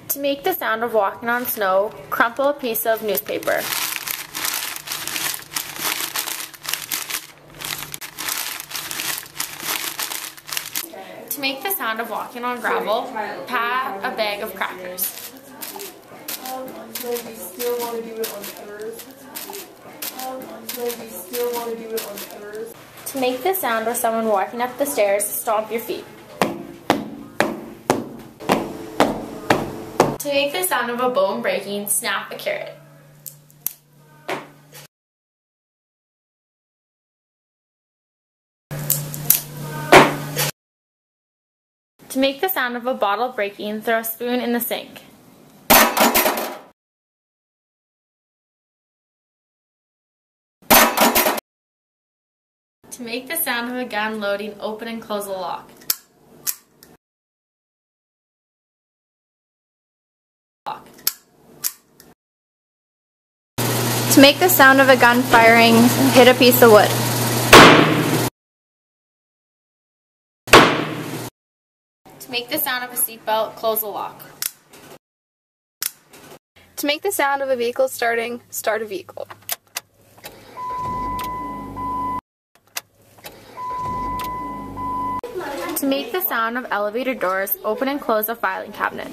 To make the sound of walking on snow, crumple a piece of newspaper. To make the sound of walking on gravel, pat a bag of crackers. Maybe still want to do it on Thursday. Maybe still want to do it on Thursday. To make the sound of someone walking up the stairs, stomp your feet. To make the sound of a bone breaking, snap a carrot. To make the sound of a bottle breaking, throw a spoon in the sink. To make the sound of a gun loading, open and close a lock. To make the sound of a gun firing, hit a piece of wood. To make the sound of a seatbelt, close a lock. To make the sound of a vehicle starting, start a vehicle. To make the sound of elevator doors, open and close a filing cabinet.